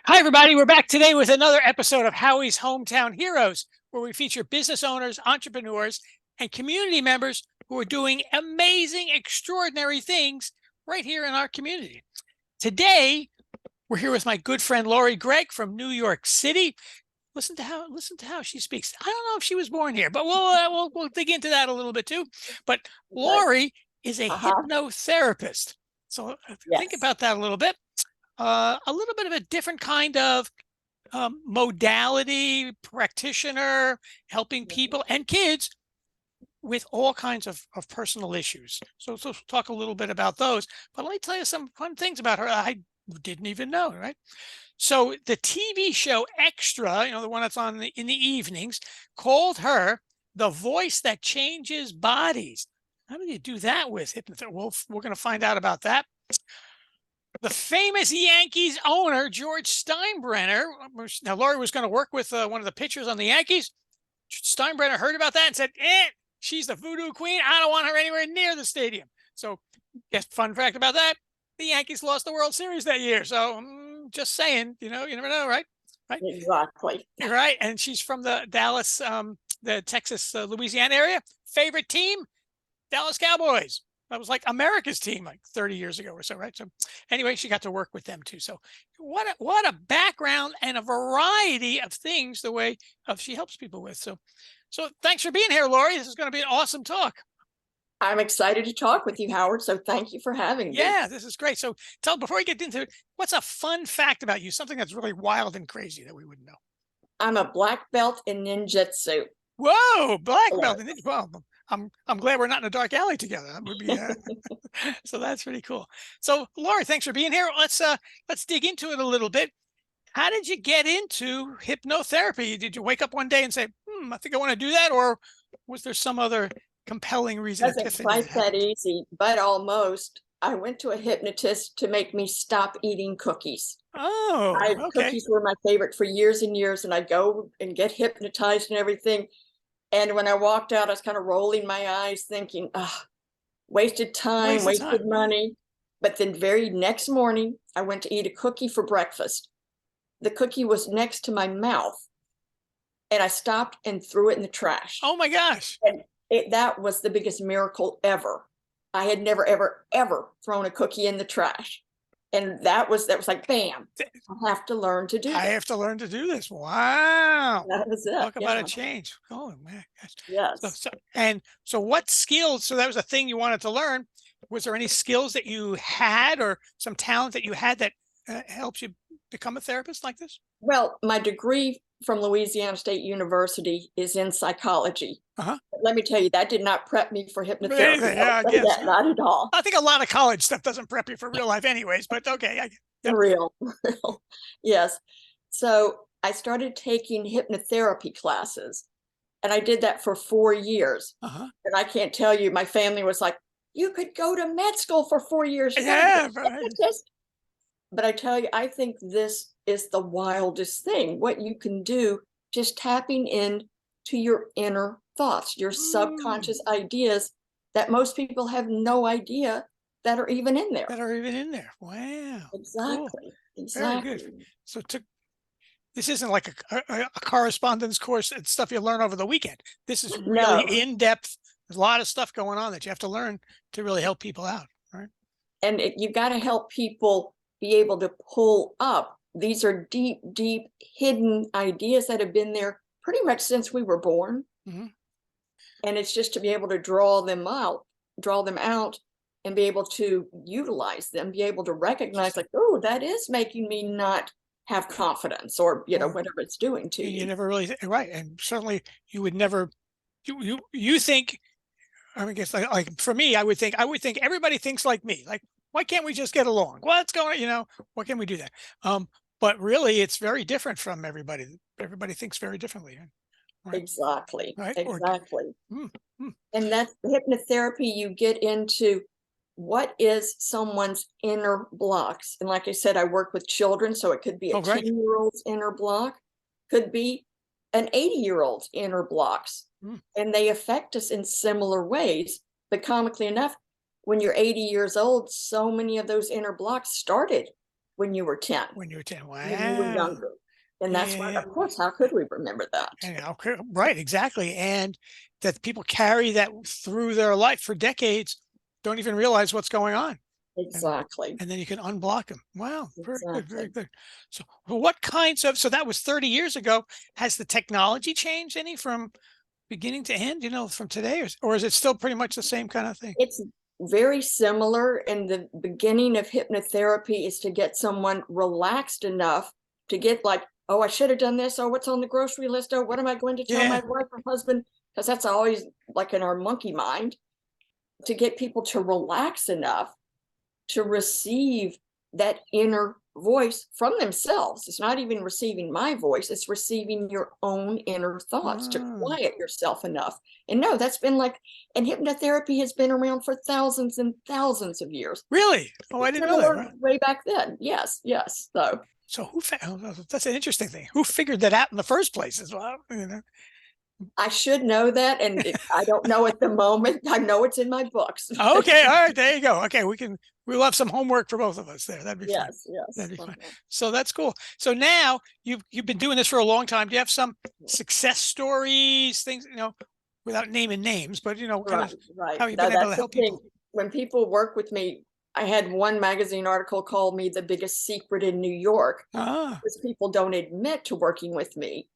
Hi, everybody. We're back today with another episode of Howie's Hometown Heroes, where we feature business owners, entrepreneurs, and community members who are doing amazing, extraordinary things right here in our community. Today, we're here with my good friend Laurie Gregg from New York City. Listen to how she speaks. I don't know if she was born here, but we'll dig into that a little bit too. But Okay. Laurie is a Uh-huh. hypnotherapist. So think Yes. about that a little bit. A little bit of a different kind of modality, practitioner, helping people and kids with all kinds of personal issues. So talk a little bit about those. But let me tell you some fun things about her I didn't even know, right? So the TV show Extra, the one that's on in the evenings, called her the voice that changes bodies. How do you do that with hypnotherapy? Well, we're going to find out about that. The famous Yankees owner, George Steinbrenner. Now, Laurie was going to work with one of the pitchers on the Yankees. Steinbrenner heard about that and said, she's the voodoo queen. I don't want her anywhere near the stadium. So, yes, fun fact about that, the Yankees lost the World Series that year. So, just saying, you never know, right? Right. Exactly. Right. And she's from the Dallas, the Texas, Louisiana area. Favorite team? Dallas Cowboys. That was like America's team like 30 years ago or so, right? So anyway, she got to work with them too. So what a background and a variety of things the way she helps people with. So thanks for being here, Laurie. This is going to be an awesome talk. I'm excited to talk with you, Howard. So thank you for having me. Yeah, this is great. So before we get into it, what's a fun fact about you? Something that's really wild and crazy that we wouldn't know. I'm a black belt in ninjutsu. Whoa, black belt. Yes. Well, I'm glad we're not in a dark alley together. That would be so that's pretty cool. So Laurie, thanks for being here. Let's dig into it a little bit. How did you get into hypnotherapy? Did you wake up one day and say, I think I want to do that? Or was there some other compelling reason, Wasn't epiphany that quite that happened? easy, but almost. I went to a hypnotist to make me stop eating cookies. Oh, okay. Cookies were my favorite for years and years, and I'd go and get hypnotized and everything. And when I walked out, I was kind of rolling my eyes, thinking, "Ah, wasted time, Waste of time. wasted money." But then, very next morning, I went to eat a cookie for breakfast. The cookie was next to my mouth, and I stopped and threw it in the trash. Oh my gosh. And that was the biggest miracle ever. I had never, ever, ever thrown a cookie in the trash. And that was like, bam, I have to learn to do I this. have to learn to do this. Wow. That was it. Talk about a Yeah. change. Oh man. Gosh. Yes. So what skills? So that was a thing you wanted to learn. Was there any skills that you had or some talent that you had that helps you become a therapist like this? Well, my degree from Louisiana State University is in psychology. Uh-huh. But let me tell you, that did not prep me for hypnotherapy. Yeah, I I'll say guess. that, not at all. I think a lot of college stuff doesn't prep you for real life anyways, but okay. Yep. Real. Yes. So I started taking hypnotherapy classes, and I did that for 4 years. Uh-huh. And I can't tell you, my family was like, you could go to med school for 4 years. You want to be Yeah, a right. hypnotist? But I tell you, I think this is the wildest thing. What you can do, just tapping in to your inner thoughts, your Mm, subconscious ideas that most people have no idea that are even in there. that are even in there. Wow. Cool. Exactly. Very good. Exactly. So this isn't like a correspondence course and stuff you learn over the weekend. This is really No. in depth. There's a lot of stuff going on that you have to learn to really help people out. Right. And you've got to help people be able to pull up. These are deep, deep hidden ideas that have been there pretty much since we were born. Mm-hmm. And it's just to be able to draw them out and be able to utilize them, be able to recognize like, oh, that is making me not have confidence, or Or whatever it's doing to you you. never really right, and certainly you would never you think. I mean, I guess like for me, I would think everybody thinks like me. Like, why can't we just get along? What's going on? What can we do that? But really, it's very different from everybody. Everybody thinks very differently, right? Exactly. Right? Or Exactly. mm, mm. And that's hypnotherapy. You get into what is someone's inner blocks. And like I said, I work with children, so it could be a Oh, great. 10-year-old's inner block, could be an 80-year-old's inner blocks. Mm. And they affect us in similar ways. But comically enough, when you're 80 years old, so many of those inner blocks started when you were 10, When you were 10. when you were Wow. younger. And that's why, Yeah. of course, how could we remember that? And okay, right, exactly. And that people carry that through their life for decades, don't even realize what's going on. Exactly. And then you can unblock them. Wow, very good, very Exactly. good. So what kinds of, so that was 30 years ago. Has the technology changed any from beginning to end, from today, or is it still pretty much the same kind of thing? It's very similar. And the beginning of hypnotherapy is to get someone relaxed enough to get like, oh, I should have done this. Oh, what's on the grocery list? Oh, what am I going to tell my Yeah. wife or husband? Because that's always like in our monkey mind, to get people to relax enough to receive that inner voice from themselves. It's not even receiving my voice, it's receiving your own inner thoughts, to Ah, quiet yourself enough. And no, that's been like, and hypnotherapy has been around for thousands and thousands of years. really? Oh, I didn't know that. Similar Right. way back then. Yes, yes. So that's an interesting thing. Who figured that out in the first place as well? I should know that. And I don't know at the moment. I know it's in my books. Okay, all right, there you go. Okay, we'll have some homework for both of us there. That'd be fine. Yes, yes. That'd be fine. So that's cool. So now you've been doing this for a long time. Do you have some success stories, things, without naming names, but kind of Right, right. how you've Now been able to that's the help thing. people? When people work with me, I had one magazine article call me the biggest secret in New York, Ah, because people don't admit to working with me.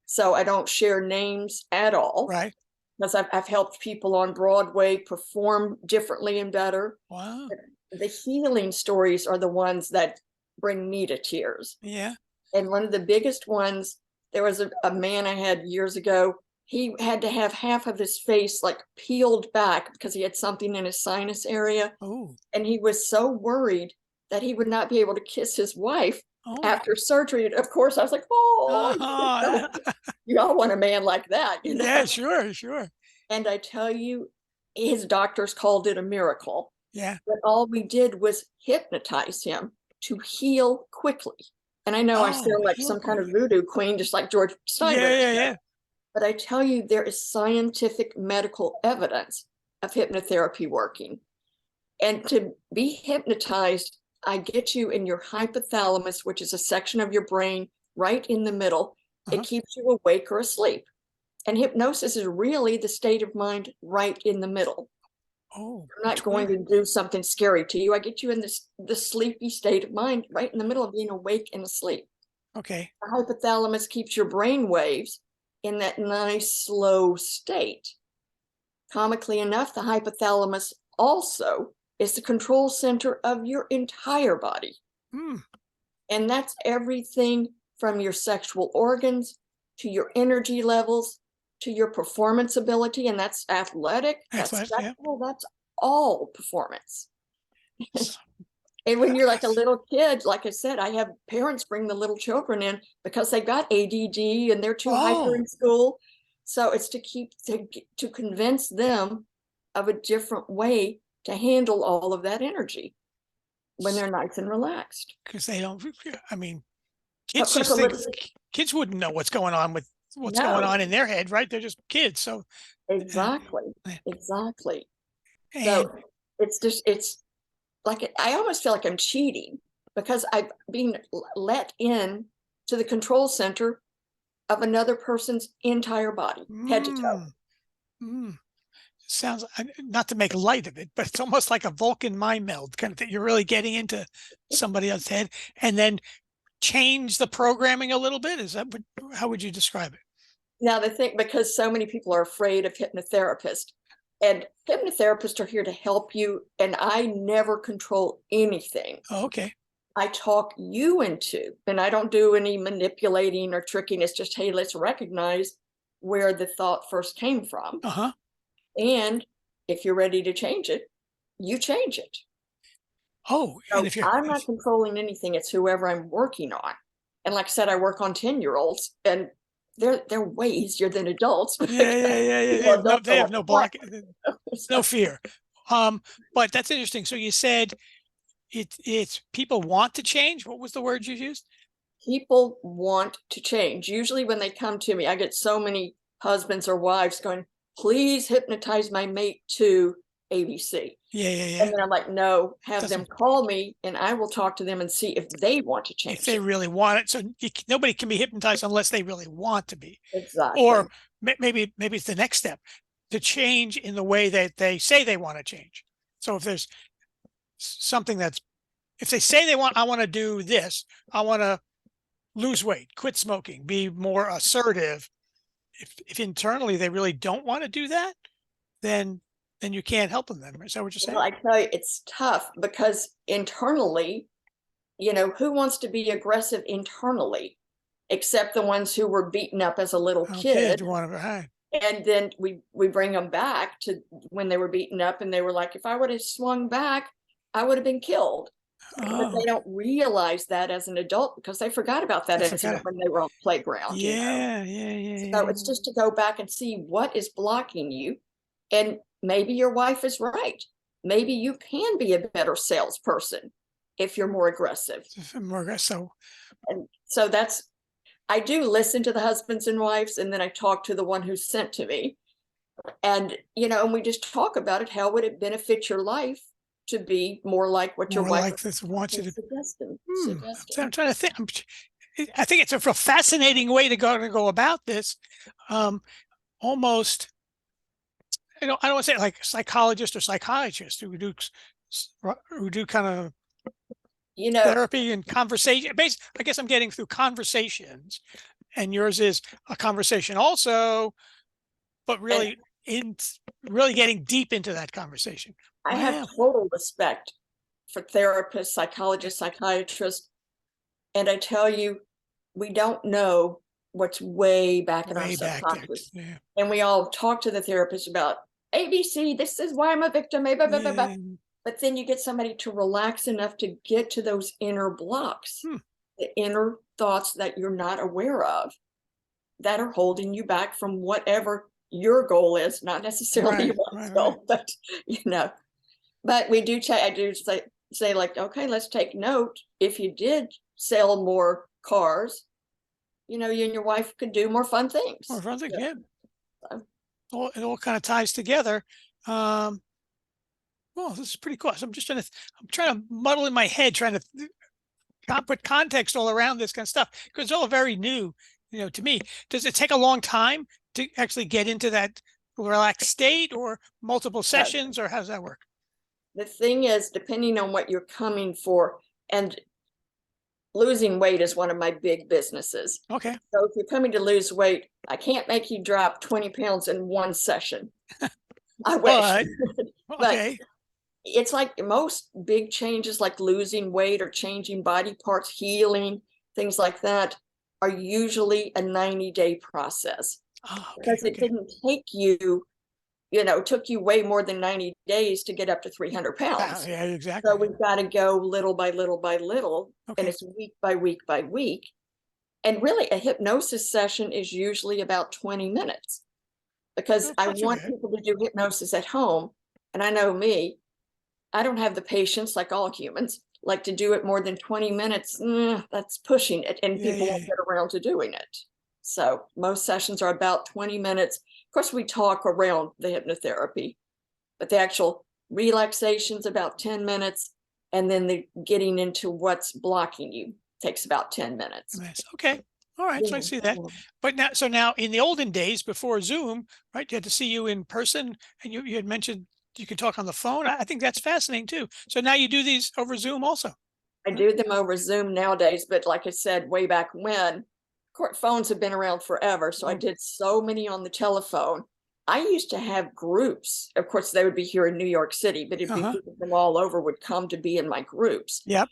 So I don't share names at all, right. because I've helped people on Broadway perform differently and better. Wow. The healing stories are the ones that bring me to tears. Yeah. And one of the biggest ones, there was a man I had years ago. He had to have half of his face like peeled back because he had something in his sinus area. Oh. And he was so worried that he would not be able to kiss his wife Oh. after surgery. And of course, I was like, oh, Uh-huh. you all want a man like that, Yeah, sure, sure. And I tell you, his doctors called it a miracle. Yeah. But all we did was hypnotize him to heal quickly. And I know I Oh, sound like heal some kind of quickly. voodoo queen, just like George Yeah, Steinbrenner yeah, said. yeah. But I tell you, there is scientific medical evidence of hypnotherapy working. And to be hypnotized, I get you in your hypothalamus, which is a section of your brain right in the middle. It Uh-huh. keeps you awake or asleep. And hypnosis is really the state of mind right in the middle. Oh, I'm not going to do something scary to you. I get you in the sleepy state of mind right in the middle of being awake and asleep. okay. The hypothalamus keeps your brain waves in that nice, slow state. Comically enough, the hypothalamus also is the control center of your entire body. Hmm. And that's everything from your sexual organs to your energy levels to your performance ability. And that's athletic, that's Athletic, yeah. sexual, that's all performance. And when you're like a little kid, like I said, I have parents bring the little children in because they've got ADD and they're too hyper Oh, in school. So it's to convince them of a different way to handle all of that energy when they're nice and relaxed. because they don't, I mean, Of kids course, just a think, little, kids wouldn't know what's going on with what's going no, on in their head, right? They're just kids. So, uh, exactly, exactly. So and it's like, I almost feel like I'm cheating because I've been let in to the control center of another person's entire body, head to toe. mm, mm, sounds, not to make light of it, but it's almost like a Vulcan mind meld kind of thing. You're really getting into somebody else's head and then change the programming a little bit. Is that how would you describe it? Now, the thing, because so many people are afraid of hypnotherapists, and hypnotherapists are here to help you, and I never control anything. Oh, okay. I talk you into, and I don't do any manipulating or tricking. It's just, hey, let's recognize where the thought first came from. Uh-huh. And if you're ready to change it, you change it. Oh, and So I'm not controlling anything. It's whoever I'm working on. And like I said, I work on 10-year-olds, and they're way easier than adults. yeah, yeah, yeah, yeah. People They adults are have like, no what? block, no fear. But that's interesting. So you said it's people want to change. What was the word you used? People want to change. Usually when they come to me, I get so many husbands or wives going, please hypnotize my mate too. ABC. Yeah, yeah, yeah. And then I'm like, no, have them Doesn't call me and I will talk to them and see if they want to if change they it. really want it. So nobody can be hypnotized unless they really want to be. Exactly. Or maybe it's the next step to change in the way that they say they want to change. So if there's something that's, if they say I want to do this, I want to lose weight, quit smoking, be more assertive. If internally they really don't want to do that, then you can't help them. Then is that what you're Well, saying? I tell you, it's tough because internally, who wants to be aggressive internally except the ones who were beaten up as a little Okay, kid? do you want to? Right. And then we bring them back to when they were beaten up and they were like, if I would have swung back, I would have been killed. But Oh, they don't realize that as an adult because they forgot about that I forgot incident it. when they were on the playground. Yeah, yeah, yeah, So yeah. it's just to go back and see what is blocking you. And maybe your wife is right. Maybe you can be a better salesperson if you're more aggressive. So And so I do listen to the husbands and wives, and then I talk to the one who's sent to me. And we just talk about it. How would it benefit your life to be more like what your more wife like this. Want you to. is suggesting? I'm trying to think. I think it's a real fascinating way to go about this. Almost, I don't want to say like psychologist or psychiatrist who do kind of You know, therapy and conversation. Basically, I guess I'm getting through conversations, and yours is a conversation also, but and really getting deep into that conversation. I have Wow. total respect for therapists, psychologists, psychiatrists. And I tell you, we don't know what's way back in our Way back there. subconscious. Yeah. And we all talk to the therapist about ABC, this is why I'm a victim, blah, blah, blah, blah. Yeah. But then you get somebody to relax enough to get to those inner blocks, Hmm. the inner thoughts that you're not aware of that are holding you back from whatever your goal is, not necessarily your Right. wife's Right. Right. goal, but we do I do say like, okay, let's take note. If you did sell more cars, you and your wife could do more fun Or things. something. Yeah. So, It all kind of ties together. Um, well, this is pretty cool. So I'm trying to muddle in my head, trying to put context all around this kind of stuff because it's all very new, to me. Does it take a long time to actually get into that relaxed state, or multiple uh, sessions, or how does that work? the thing is, depending on what you're coming for, and losing weight is one of my big businesses. Okay. So if you're coming to lose weight, I can't make you drop 20 pounds in one session. I wish. But But okay. it's like most big changes, like losing weight or changing body parts, healing, things like that, are usually a 90-day process Oh, okay. because it Okay. didn't take you, took you way more than 90 days to get up to 300 Wow, pounds. yeah, So exactly. we've got to go little by little by little, and Okay. it's week by week by week. And really, a hypnosis session is usually about 20 minutes because That's I not too want bad. people to do hypnosis at home. And I know me, I don't have the patience, like all humans, like to do it more than 20 minutes. That's pushing it, and Yeah, people yeah, won't yeah. get around to doing it. So most sessions are about 20 minutes. Of course, we talk around the hypnotherapy, but the actual relaxation's about 10 minutes. And then the getting into what's blocking you takes about 10 minutes. Nice. Okay. All right. So I see that. Yeah. But now in the olden days before Zoom, right? You had to see you in person, and you had mentioned you could talk on the phone. I think that's fascinating too. So now you do these over Zoom also. I Huh? do them over Zoom nowadays, but like I said, way back when, court phones have been around forever. So I Oh, did so many on the telephone. I used to have groups. Of course, they would be here in New York City, but it'd be uh-huh. people from all over would come to be in my groups. Yep.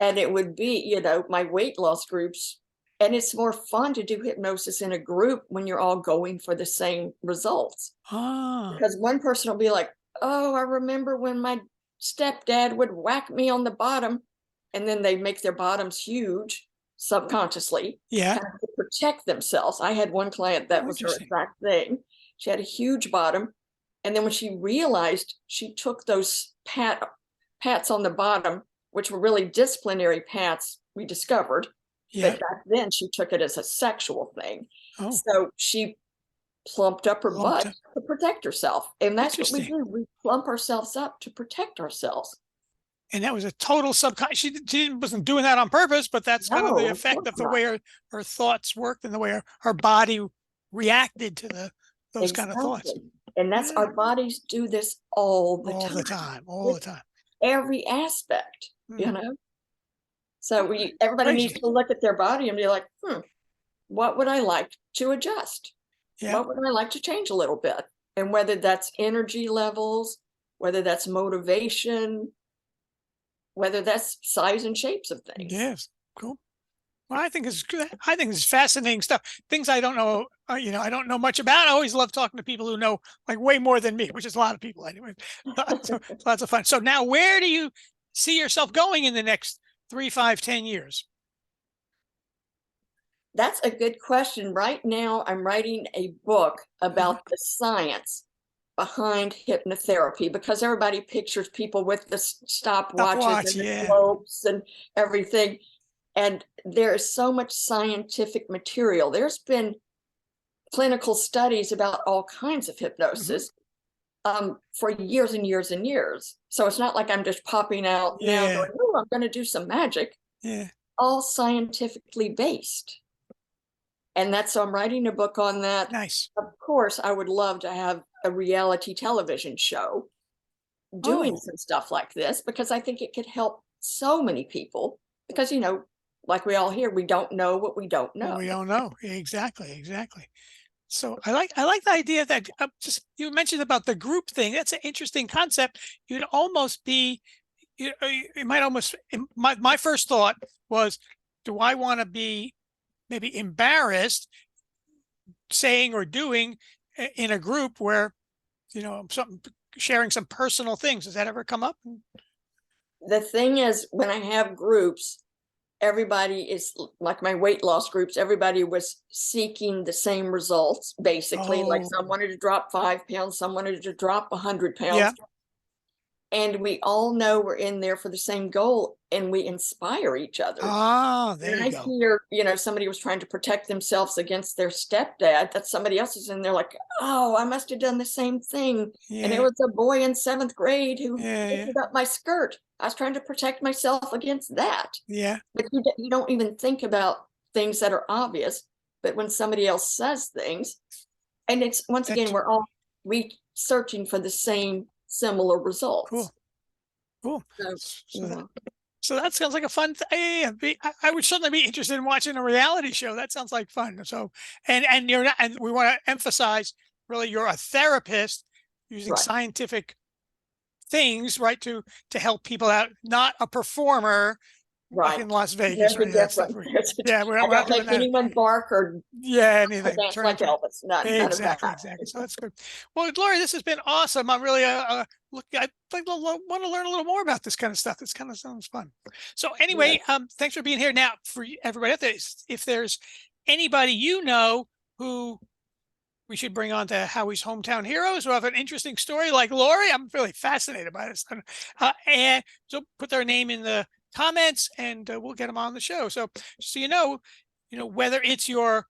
And it would be, my weight loss groups. And it's more fun to do hypnosis in a group when you're all going for the same results. Ah, Because one person will be like, oh, I remember when my stepdad would whack me on the bottom. And then they make their bottoms huge subconsciously, yeah. kind of to protect themselves. I had one client that Oh, was her interesting. exact thing. She had a huge bottom. And then when she realized, she took those pats on the bottom, which were really disciplinary pats, we discovered. Yeah. But back then she took it as a sexual thing. Oh, So she plumped up her Plumped butt up. to protect herself. And that's what we Interesting. do. We plump ourselves up to protect ourselves. And that was a total subconscious. She wasn't doing that on purpose, but that's kind of the No, of effect course of the not. way her thoughts worked and the way her body reacted to those kind of thoughts. Exactly. And that's Yeah. our bodies do this all the All time the time, all with the time. every aspect, you Hmm. know? So everybody needs Crazy. to look at their body and be like, what would I like to adjust? Yeah. What would I like to change a little bit? And whether that's energy levels, whether that's motivation, whether that's size and shapes of things. Yes. Cool. Well, I think it's good. I think it's fascinating stuff. Things I don't know, I don't know much about. I always love talking to people who know like way more than me, which is a lot of people anyway. So lots of fun. So now, where do you see yourself going in the next 3, 5, 10 years? That's a good question. Right now, I'm writing a book about the science behind hypnotherapy because everybody pictures people with the stopwatches Stopwatch. and the Yeah. slopes and everything. And there is so much scientific material. There's been clinical studies about all kinds of Hmm. hypnosis for years and years and years. So it's not like I'm just popping out now Yeah. going, oh, I'm going to do some magic. Yeah. All scientifically based. And so I'm writing a book on that. Nice. Of course, I would love to have a reality television show doing Oh, some stuff like this because I think it could help so many people because, like we all hear, we don't know what we don't well, know. we don't know. Exactly. Exactly. So I like the idea that just you mentioned about the group thing. That's an interesting concept. You'd almost be you might almost my first thought was, do I want to be maybe embarrassed saying or doing in a group where something sharing some personal things? Does that ever come up? The thing is, when I have groups, everybody is like my weight loss groups, everybody was seeking the same results, basically. Like Oh, some wanted to drop 5 pounds, some wanted to drop 100 yeah. pounds. And we all know we're in there for the same goal and we inspire each other. Ah, there When you I go. hear, somebody was trying to protect themselves against their stepdad, that somebody else is in there like, oh, I must have done the same thing. And it Yeah, was a boy in 7th grade who yeah, yeah, lifted up my skirt. I was trying to protect myself against that. yeah. But you don't even think about things that are obvious. But when somebody else says things, and it's once again, That's we're all searching for the same similar results. cool. Cool. So, So that So that sounds like a fun I would certainly be interested in watching a reality show. That sounds like fun. So, and you're not, and we want to emphasize really you're a therapist using right. scientific things, right, to help people out, not a performer like Right. in Las Vegas There's or a any of that stuff. difference. Yeah, we're I not don't make doing that. anyone bark or Yeah, or anything. dance Turn like into Elvis. None of that. exactly, exactly. So that's good. Well, Laurie, this has been awesome. I'm really look. I think I want to learn a little more about this kind of stuff. This kind of sounds fun. So anyway, Yes. thanks for being here. Now, for everybody out there, if there's anybody who we should bring on to Howie's Hometown Heroes who have an interesting story like Laurie, I'm really fascinated by this. And so put their name in the comments, and we'll get them on the show. So whether it's your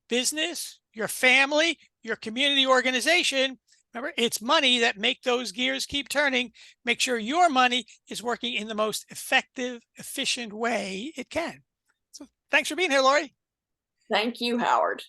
business, your family, your community organization, remember, it's money that make those gears keep turning. Make sure your money is working in the most effective, efficient way it can. So thanks for being here, Laurie. Thank you, Howard.